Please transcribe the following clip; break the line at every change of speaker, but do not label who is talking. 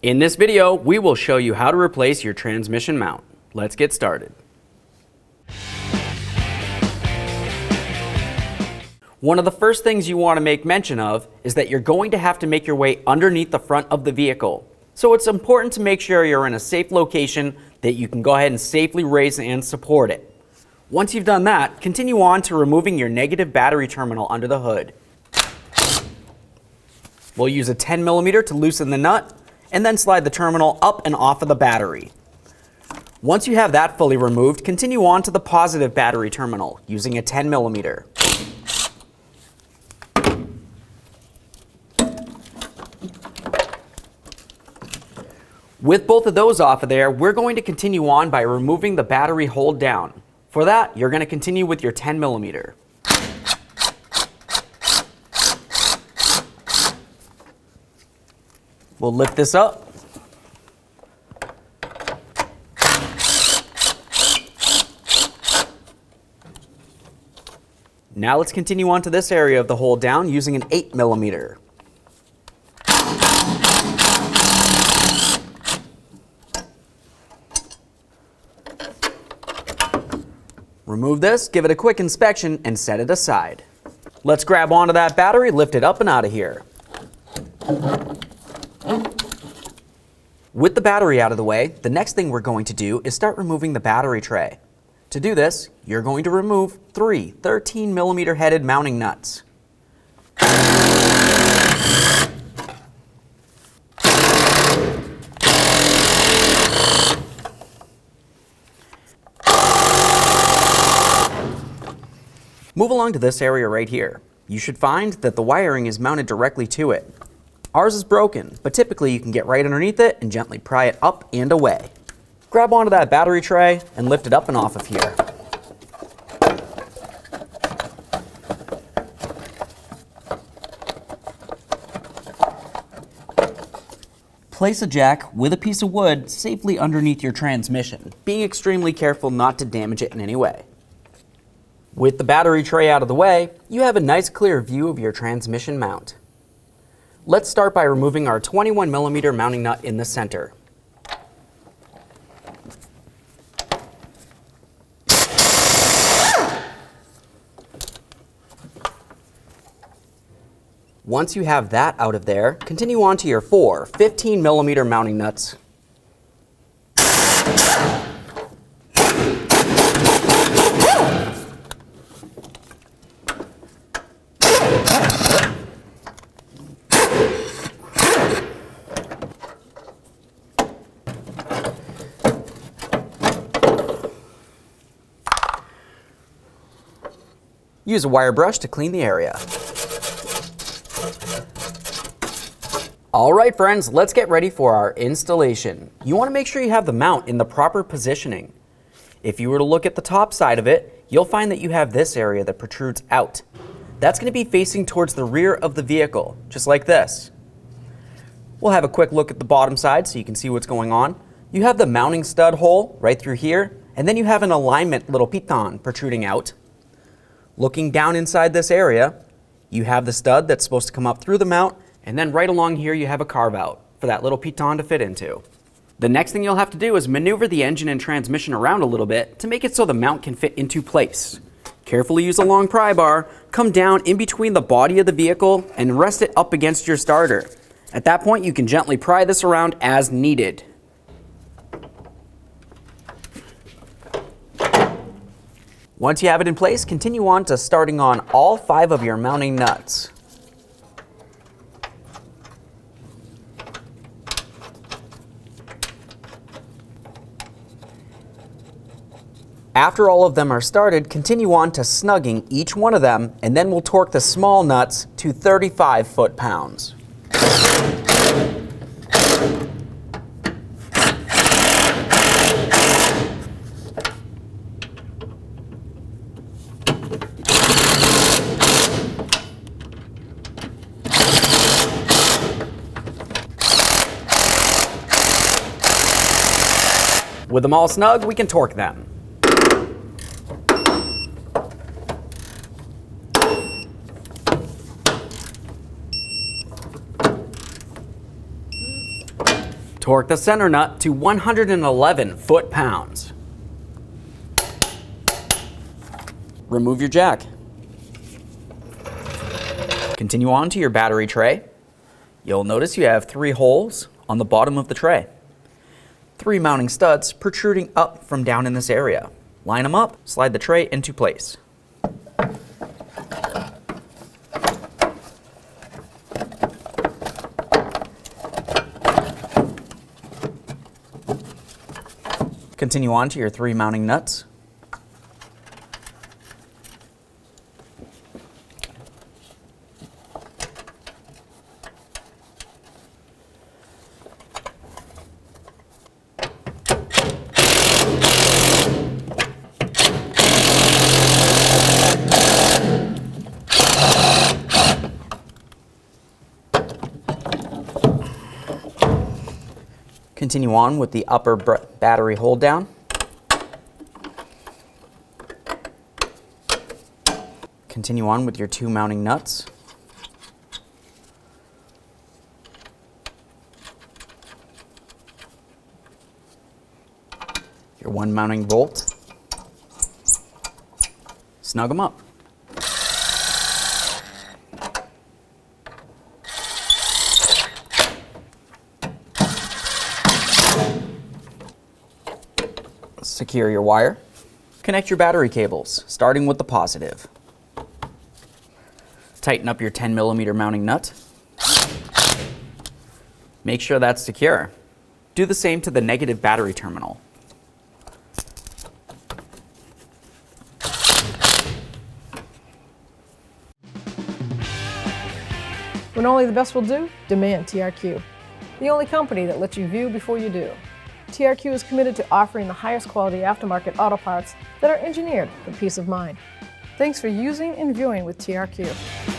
In this video, we will show you how to replace your transmission mount. Let's get started. One of the first things you want to make mention of is that you're going to have to make your way underneath the front of the vehicle. So it's important to make sure you're in a safe location that you can go ahead and safely raise and support it. Once you've done that, continue on to removing your negative battery terminal under the hood. We'll use a 10mm to loosen the nut, and then slide the terminal up and off of the battery. Once you have that fully removed, continue on to the positive battery terminal using a 10mm. With both of those off of there, we're going to continue on by removing the battery hold down. For that, you're going to continue with your 10mm. We'll lift this up. Now let's continue on to this area of the hold down using an 8mm. Remove this, give it a quick inspection, and set it aside. Let's grab onto that battery, lift it up and out of here. With the battery out of the way, the next thing we're going to do is start removing the battery tray. To do this, you're going to remove 3 13mm headed mounting nuts. Move along to this area right here. You should find that the wiring is mounted directly to it. Ours is broken, but typically you can get right underneath it and gently pry it up and away. Grab onto that battery tray and lift it up and off of here. Place a jack with a piece of wood safely underneath your transmission, being extremely careful not to damage it in any way. With the battery tray out of the way, you have a nice clear view of your transmission mount. Let's start by removing our 21mm mounting nut in the center. Once you have that out of there, continue on to your 4 15mm mounting nuts. Use a wire brush to clean the area. All right, friends, let's get ready for our installation. You want to make sure you have the mount in the proper positioning. If you were to look at the top side of it, you'll find that you have this area that protrudes out. That's going to be facing towards the rear of the vehicle, just like this. We'll have a quick look at the bottom side so you can see what's going on. You have the mounting stud hole right through here, and then you have an alignment little piton protruding out. Looking down inside this area, you have the stud that's supposed to come up through the mount, and then right along here you have a carve out for that little piton to fit into. The next thing you'll have to do is maneuver the engine and transmission around a little bit to make it so the mount can fit into place. Carefully use a long pry bar, come down in between the body of the vehicle and rest it up against your starter. At that point you can gently pry this around as needed. Once you have it in place, continue on to starting on all 5 of your mounting nuts. After all of them are started, continue on to snugging each one of them, and then we'll torque the small nuts to 35 foot-pounds. With them all snug, we can torque them. Torque the center nut to 111 foot-pounds. Remove your jack. Continue on to your battery tray. You'll notice you have 3 holes on the bottom of the tray. 3 mounting studs protruding up from down in this area. Line them up, slide the tray into place. Continue on to your 3 mounting nuts. Continue on with the upper battery hold down. Continue on with your 2 mounting nuts. Your 1 mounting bolt. Snug them up. Secure your wire. Connect your battery cables, starting with the positive. Tighten up your 10mm mounting nut. Make sure that's secure. Do the same to the negative battery terminal.
When only the best will do, demand TRQ. The only company that lets you view before you do. TRQ is committed to offering the highest quality aftermarket auto parts that are engineered for peace of mind. Thanks for using and viewing with TRQ.